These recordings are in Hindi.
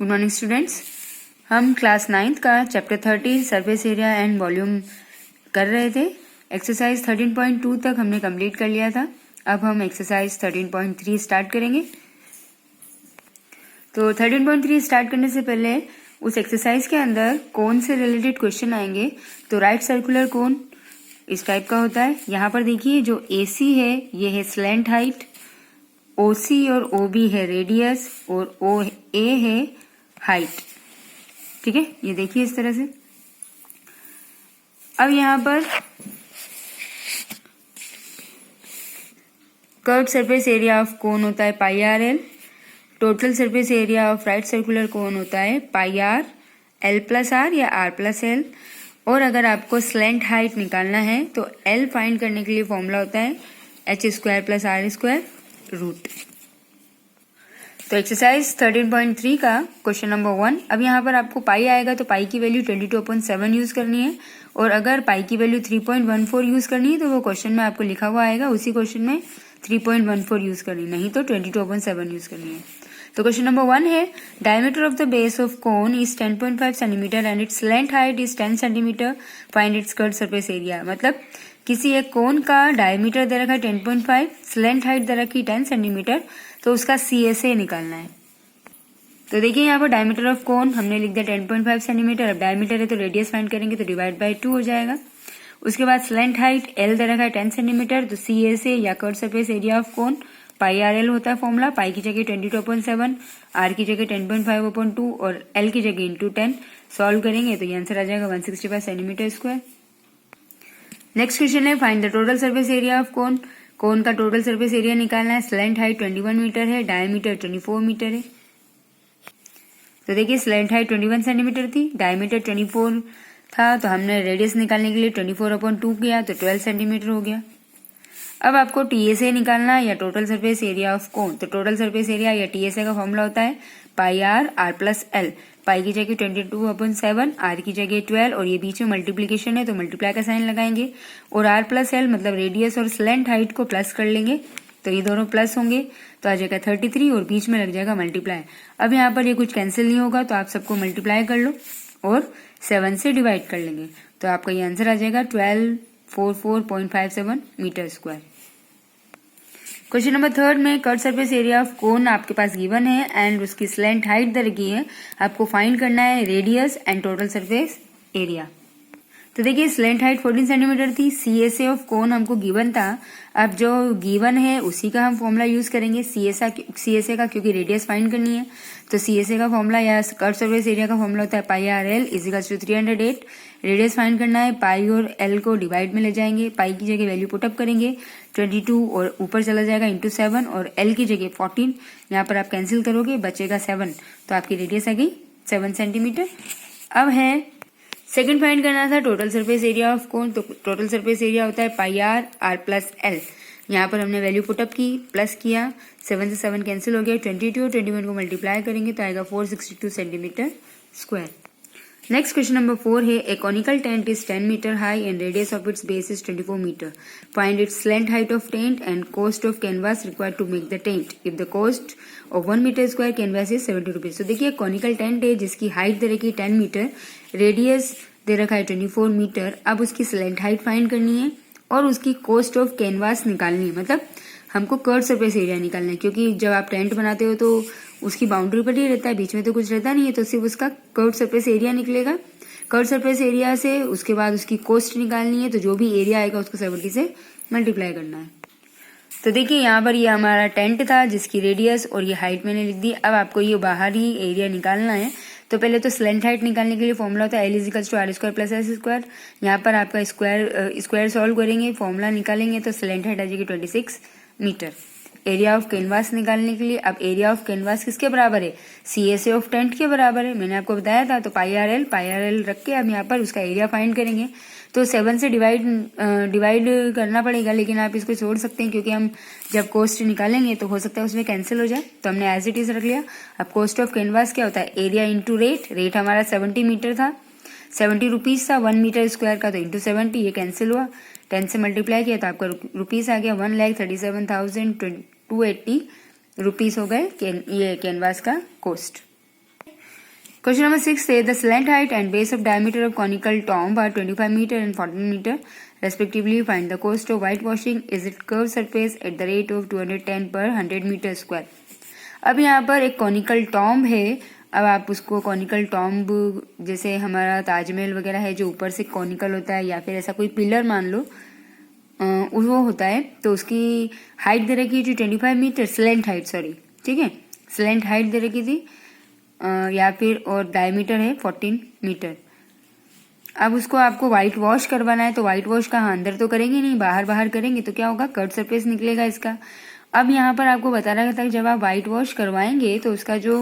Good morning students. हम क्लास 9th का chapter 13 surface area and volume कर रहे थे। एक्सरसाइज 13.2 तक हमने कंप्लीट कर लिया था। अब हम एक्सरसाइज 13.3 स्टार्ट करेंगे। तो 13.3 स्टार्ट करने से पहले उस एक्सरसाइज के अंदर कोन से रिलेटेड क्वेश्चन आएंगे। तो राइट सर्कुलर कोन इस टाइप का होता है। यहाँ पर देखिए जो AC है ये है स्लैंट हाइट, OC और OB है रेडियस और OA है हाइट। ठीक है, ये देखिए इस तरह से। अब यहाँ पर curve surface area of cone होता है pi r l. Total surface area of right circular cone होता है pi r l plus r या आर प्लस एल। और अगर आपको स्लैंट हाइट निकालना है तो एल फाइंड करने के लिए फॉर्मूला होता है H square plus R square root. तो एक्सरसाइज 13.3 का क्वेश्चन नंबर 1। अब यहाँ पर आपको पाई आएगा तो पाई की वैल्यू 22/7 यूज करनी है। और अगर पाई की वैल्यू 3.14 यूज करनी है तो वो क्वेश्चन में आपको लिखा हुआ आएगा, उसी क्वेश्चन में 3.14 यूज करनी, नहीं तो 22/7 यूज करनी है। तो क्वेश्चन नंबर 1 है diameter of the base of cone is 10.5 centimetre and its length height is 10 centimetre, find its curve surface area. मतलब किसी एक कोन का डायमीटर दे रखा है 10.5, स्लैंट हाइट दे रखी 10 सेंटीमीटर, तो उसका CSA निकालना है। तो देखिए यहाँ पर डायमीटर ऑफ कोन हमने लिख दिया 10.5 सेंटीमीटर। अब डायमीटर है तो रेडियस फाइंड करेंगे तो डिवाइड बाय 2 हो जाएगा। उसके बाद स्लैंट हाइट L दे रखा है 10 सेंटीमीटर, तो CSA या curve surface area of cone pi r L होता है फॉर्मूला। पाई की जगह 22/7, आर की जगह 10.5/2 और एल की जगह इंटू 10 सॉल्व करेंगे तो ये आंसर आ जाएगा 165 सेंटीमीटर स्क्वायर। नेक्स्ट क्वेश्चन है find the total surface area of cone. Cone का टोटल सरफेस एरिया निकालना है। स्लैंट हाइट 21 मीटर है, डायमीटर 24 मीटर है। तो देखिए स्लैंट हाइट 21 सेंटीमीटर थी, डायमीटर 24 था, तो हमने रेडियस निकालने के लिए 24/2 किया तो 12 सेंटीमीटर हो गया। अब आपको TSA निकालना है या टोटल सरफेस एरिया ऑफ कोन। तो टोटल सरफेस एरिया या TSA का फॉर्मूला होता है pi are are plus L. पाई की जगह 22/7, आर की जगह 12 और ये बीच में मल्टीप्लीकेशन है तो मल्टीप्लाई का साइन लगाएंगे। और आर प्लस एल मतलब रेडियस और स्लैंट हाइट को प्लस कर लेंगे तो ये दोनों प्लस होंगे तो आ जाएगा 33 और बीच में लग जाएगा मल्टीप्लाई। अब यहाँ पर ये कुछ कैंसिल नहीं होगा तो आप सबको मल्टीप्लाई कर लो और 7 से डिवाइड कर लेंगे तो आपका ये आंसर आ जाएगा 1244.57 मीटर स्क्वायर। क्वेश्चन नंबर 3 में कर्व सरफेस एरिया ऑफ कोन आपके पास गिवन है एंड उसकी स्लैंट हाइट दे रखी है। आपको फाइंड करना है radius and total surface area. तो देखिए स्लैंट हाइट 14 सेंटीमीटर थी, CSA ऑफ कोन हमको गिवन था। अब जो गिवन है उसी का हम फॉर्मूला यूज करेंगे CSA का, क्योंकि रेडियस फाइंड करनी है। तो CSA का फॉर्मूला या कर्व सरफेस एरिया का फॉर्मूला होता है pi r l equals two 308। Radius find करना है, पाई और एल को डिवाइड में ले जाएंगे, पाई की जगह वैल्यू पुटअप करेंगे 22 और ऊपर चला जाएगा इंटू 7 और एल की जगह 14। यहाँ पर आप कैंसिल करोगे बचेगा 7 तो आपकी रेडियस आ गई 7 सेंटीमीटर। अब है सेकंड फाइंड करना था टोटल सरफेस एरिया ऑफ कोन। तो टोटल सरफेस एरिया होता है pi are are plus L. यहाँ पर हमने वैल्यू पुटअप की, प्लस किया, 7 से 7 कैंसिल हो गया, 22 और 21 को मल्टीप्लाई करेंगे तो आएगा 462 centimetre square. Next question number 4 है a conical tent is 10 metre high and radius of its base is 24 metre, find its slant height of tent and cost of canvas required to make the tent if the cost of 1 metre square canvas is 70 rupees. तो देखिए कॉनिकल टेंट है जिसकी हाइट दे रखी है 10 मीटर, रेडियस दे रखा है 24 मीटर। अब उसकी स्लैंट हाइट फाइंड करनी है और उसकी कॉस्ट ऑफ कैनवास निकालनी है। मतलब हमको कर्व सरफेस एरिया निकालना है, क्योंकि जब आप टेंट बनाते हो तो उसकी बाउंड्री पर ही रहता है, बीच में तो कुछ रहता नहीं है, तो सिर्फ उसका कर्व सरफेस एरिया निकलेगा। कर्व सरफेस एरिया से उसके बाद उसकी कॉस्ट निकालनी है, तो जो भी एरिया आएगा उसको 70 से मल्टीप्लाई करना है। तो देखिए यहाँ पर ये हमारा टेंट था जिसकी रेडियस और ये हाइट मैंने लिख दी। अब आपको ये बाहरी एरिया निकालना है। तो पहले तो स्लैंट हाइट निकालने के लिए फॉर्मूला होता है L equals to R square plus S square. यहाँ पर आपका स्क्वायर सॉल्व करेंगे, फॉर्मूला निकालेंगे तो स्लैंट हाइट आ जाएगी 26 मीटर। एरिया ऑफ कैनवास निकालने के लिए अब एरिया ऑफ कैनवास किसके बराबर है, CSA ऑफ टेंट के बराबर है, मैंने आपको बताया था। तो पाई आर एल रख के अब यहाँ पर उसका एरिया फाइंड करेंगे। तो 7 से डिवाइड करना पड़ेगा, लेकिन आप इसको छोड़ सकते हैं क्योंकि हम जब कॉस्ट निकालेंगे तो हो सकता है उसमें कैंसिल हो जाए, तो हमने एज इट इज रख लिया। अब कॉस्ट ऑफ कैनवास क्या होता है, एरिया इंटू रेट हमारा 70 मीटर था, 70 रुपीज था 1 मीटर स्क्वायर का, तो इंटू 70 ये कैंसिल हुआ, 10 से मल्टीप्लाई किया तो आपका रुपीज आ गया 1,37,280 रुपीज हो गए ये कैनवास का cost. Question number 6 says the slant height and base of diameter of conical tomb are 25 meter and 14 meter respectively. Find the cost of whitewashing. Is it curved surface at the rate of 210 per 100 meter square. अब यहाँ पर एक कॉनिकल टॉम्ब है. अब आप उसको कॉनिकल टॉम्ब जैसे हमारा ताजमहल वगैरह है जो ऊपर से कॉनिकल होता है, या फिर ऐसा कोई पिलर मान लो वो होता है, तो उसकी हाइट दे रखी थी 25 मीटर, स्लेंट हाइट सॉरी, ठीक है, स्लेंट हाइट दे रखी थी या फिर और डायमीटर है 14 मीटर. अब उसको आपको व्हाइट वॉश करवाना है, तो व्हाइट वॉश कहाँ, अंदर तो करेंगे नहीं, बाहर बाहर करेंगे, तो क्या होगा, कट सरफेस निकलेगा इसका. अब यहाँ पर आपको बता रहा था कि जब आप व्हाइट वॉश करवाएंगे तो उसका जो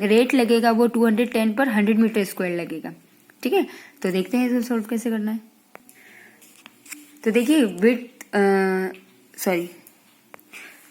रेट लगेगा वो 210 पर 100 मीटर स्क्वायर लगेगा. ठीक है, तो देखते हैं इसे सॉल्व कैसे करना है. तो देखिए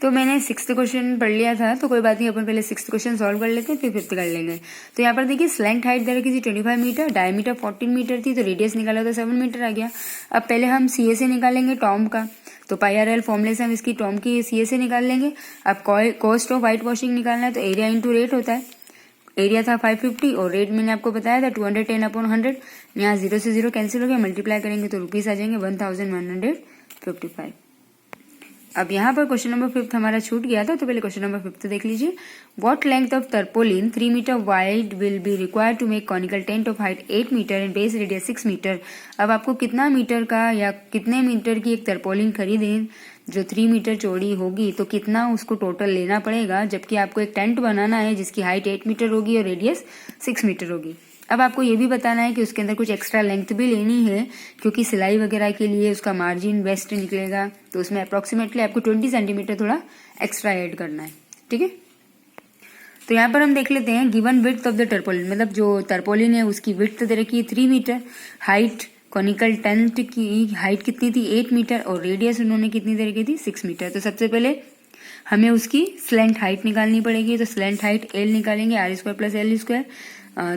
तो मैंने 6th क्वेश्चन पढ़ लिया था, तो कोई बात नहीं, अपन पहले 6th क्वेश्चन सॉल्व कर लेते हैं, फिर 5th कर लेंगे. तो यहाँ पर देखिए स्लेंट हाइट दे रखी थी 25 मीटर, डायमीटर 14 मीटर थी, तो रेडियस निकाला तो 7 मीटर आ गया. अब पहले हम सी ए से निकालेंगे टॉम्ब का, तो पाई आर एल फॉर्मूले से हम इसकी टॉम्ब की सी ए से निकाल लेंगे. अब कॉस्ट ऑफ व्हाइट वॉशिंग निकालना है, तो एरिया इंटू रेट होता है. एरिया था 550 और रेट मैंने आपको बताया था 210/100. यहाँ 0 से 0 कैंसिल हो गया, मल्टीप्लाई करेंगे तो रुपीस आ जाएंगे 1155. अब यहाँ पर क्वेश्चन नंबर 5 हमारा छूट गया था, तो पहले क्वेश्चन नंबर 5 देख लीजिए. What length of tarpaulin 3 metre wide will be required to make conical tent of height 8 metre and base radius 6 metre. अब आपको कितना मीटर का या कितने मीटर की एक तरपोलिन खरीदें जो 3 मीटर चौड़ी होगी, तो कितना उसको टोटल लेना पड़ेगा, जबकि आपको एक टेंट बनाना है जिसकी हाइट 8 मीटर होगी और रेडियस 6 मीटर होगी. अब आपको ये भी बताना है कि उसके अंदर कुछ एक्स्ट्रा लेंथ भी लेनी है, क्योंकि सिलाई वगैरह के लिए उसका मार्जिन वेस्ट निकलेगा, तो उसमें अप्रोक्सीमेटली आपको 20 सेंटीमीटर थोड़ा एक्स्ट्रा ऐड करना है. ठीक है, तो यहाँ पर हम देख लेते हैं गिवन विड्थ ऑफ द टर्पोलिन, मतलब जो टर्पोलिन है उसकी विड्थ दे रखी है 3 मीटर, हाइट कॉनिकल टेंट की हाइट कितनी थी 8 मीटर और रेडियस उन्होंने कितनी दे रखी थी 6 मीटर. तो सबसे पहले हमें उसकी स्लेंट हाइट निकालनी पड़ेगी, तो स्लेंट हाइट एल निकालेंगे r² + l².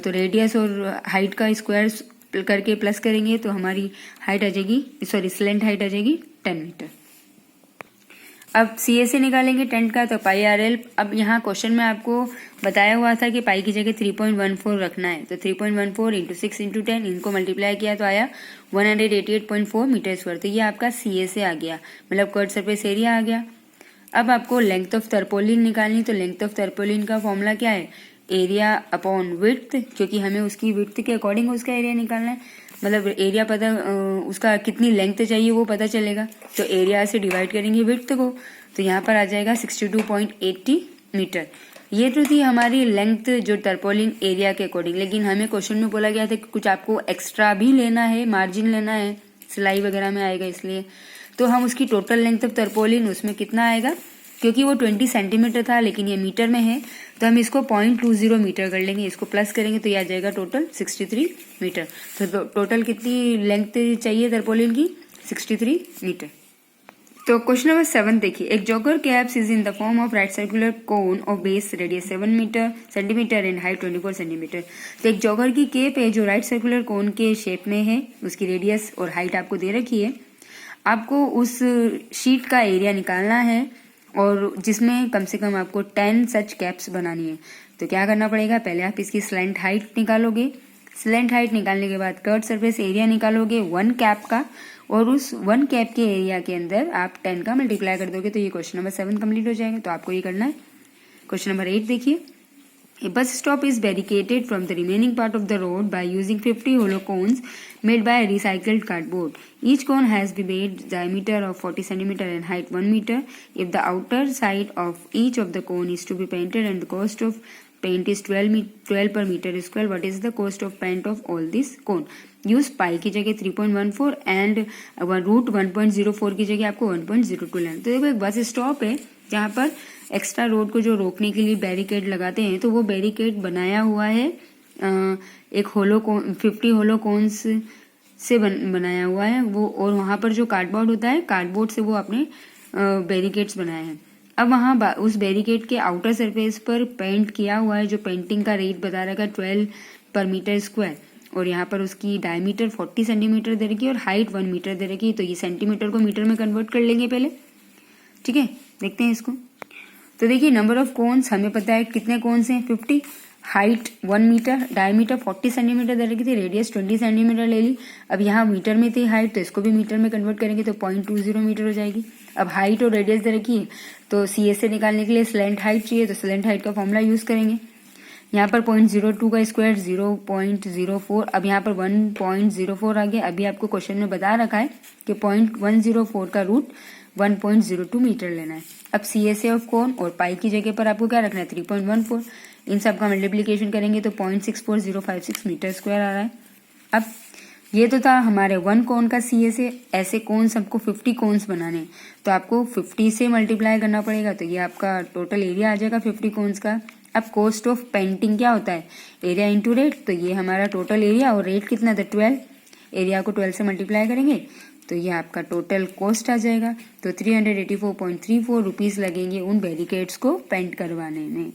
तो रेडियस और हाइट का स्क्वायर करके प्लस करेंगे तो हमारी हाइट आ जाएगी, सॉरी स्लेंट हाइट आ जाएगी 10 मीटर. अब सी ए से निकालेंगे टेंट का, तो पाई आर एल. अब यहाँ क्वेश्चन में आपको बताया हुआ था कि पाई की जगह 3.14 रखना है, तो 3.14 इंटू 6 इंटू 10 इनको मल्टीप्लाई किया तो आया 188.4 मीटर स्क्वायर. तो ये आपका सी ए से आ गया, मतलब कर्व सरफेस एरिया आ गया. अब आपको लेंथ ऑफ तरपोलिन निकालनी, तो लेंथ ऑफ तरपोलिन का फॉर्मूला क्या है, एरिया अपॉन विड्थ, क्योंकि हमें उसकी विड्थ के अकॉर्डिंग उसका एरिया निकालना है, मतलब एरिया पता उसका कितनी लेंथ चाहिए वो पता चलेगा, तो एरिया से डिवाइड करेंगे विड्थ को, तो यहाँ पर आ जाएगा 62.80 मीटर. ये तो थी हमारी लेंथ जो टर्पोलिन एरिया के अकॉर्डिंग. लेकिन हमें क्वेश्चन में बोला गया था कि कुछ आपको एक्स्ट्रा भी लेना है, मार्जिन लेना है, सिलाई वगैरह में आएगा, इसलिए तो हम उसकी टोटल लेंथ ऑफ टर्पोलिन उसमें कितना आएगा, क्योंकि वो 20 सेंटीमीटर था लेकिन ये मीटर में है, तो हम इसको 0.20 मीटर कर लेंगे, इसको प्लस करेंगे तो ये आ जाएगा टोटल 63 मीटर. तो टोटल कितनी लेंथ चाहिए तरपोलिन की, 63 मीटर. तो क्वेश्चन नंबर 7 देखिए. एक jogger caps is in the form of right circular cone of base radius 7 centimetre and height 24 centimetre. तो एक जॉगर की केप है जो राइट सर्कुलर कोन के शेप में है, उसकी रेडियस और हाइट आपको दे रखी है. आपको उस शीट का एरिया निकालना है और जिसमें कम से कम आपको 10 सच कैप्स बनानी है. तो क्या करना पड़ेगा, पहले आप इसकी स्लेंट हाइट निकालोगे, स्लेंट हाइट निकालने के बाद कर्व सरफेस एरिया निकालोगे 1 कैप का, और उस 1 कैप के एरिया के अंदर आप 10 का मल्टीप्लाई कर दोगे, तो ये क्वेश्चन नंबर 7 कंप्लीट हो जाएगा. तो आपको ये करना है. क्वेश्चन नंबर 8 देखिए. A bus stop is barricaded from the remaining part of the road by using 50 hollow cones made by recycled cardboard. Each cone has the base diameter of 40 cm and height 1 meter. If the outer side of each of the cone is to be painted and the cost of paint is 12 per meter square, what is the cost of paint of all this cone? Use pi की जगह 3.14 and रूट 1.04 की जगह आपको 1.02 लेना. तो देखो एक बस स्टॉप है जहाँ पर एक्स्ट्रा रोड को जो रोकने के लिए बैरिकेड लगाते हैं, तो वो बैरिकेड बनाया हुआ है एक 50 होलो कोन्स से बनाया हुआ है वो, और वहां पर जो कार्डबोर्ड होता है, कार्डबोर्ड से वो अपने बैरिकेड्स बनाए हैं. अब वहां उस बैरिकेड के आउटर सरफेस पर पेंट किया हुआ है, जो पेंटिंग का रेट बता रखा है 12 पर मीटर स्क्वायर, और यहाँ पर उसकी डायमीटर 40 सेंटीमीटर दे रखी है और हाइट 1 मीटर दे रखी है. तो ये सेंटीमीटर को मीटर में कन्वर्ट कर लेंगे पहले. ठीक है, देखते हैं इसको. तो देखिए नंबर ऑफ कोन्स हमें पता है कितने कोन्स हैं 50. हाइट 1 मीटर, डायमीटर 40 सेंटीमीटर दे रखी थी, रेडियस 20 सेंटीमीटर ले ली। अब यहाँ मीटर में थी हाइट, तो इसको भी मीटर में कन्वर्ट करेंगे तो 0.20 मीटर हो जाएगी। अब हाइट और रेडियस दे रखी है, तो CSA निकालने के लिए स्लेंट हाइट चाहिए, तो स्लेंट हाइट का फॉर्मूला यूज करेंगे। यहाँ पर 0.02 का स्क्वायर 0.04, अब यहाँ पर 1.04 आ गया। अभी आपको क्वेश्चन में बता रखा है कि 0.104 का रूट 1.02 मीटर लेना है। अब CSA ऑफ कोन और पाई की जगह पर आपको क्या रखना है, 3.14। इन सब का मल्टीप्लीकेशन करेंगे तो 0.64056 मीटर स्क्वायर आ रहा है। अब ये तो था हमारे 1 कोन का CSA। ऐसे कोन सबको 50 कोन्स बनाने हैं, तो आपको 50 से मल्टीप्लाई करना पड़ेगा, तो ये आपका टोटल एरिया आ जाएगा 50 कोन्स का। अब कॉस्ट ऑफ पेंटिंग क्या होता है, एरिया इंटू रेट, तो ये हमारा टोटल एरिया और रेट कितना था 12, एरिया को 12 से मल्टीप्लाई करेंगे तो ये आपका टोटल कॉस्ट आ जाएगा। तो 384.34 रुपीज लगेंगे उन बैरिकेड्स को पेंट करवाने में।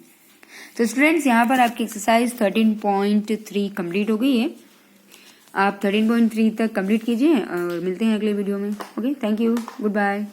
तो स्टूडेंट्स यहाँ पर आपकी एक्सरसाइज 13.3 कंप्लीट हो गई है। आप 13.3 तक कंप्लीट कीजिए और मिलते हैं अगले वीडियो में। Okay, thank you, good bye.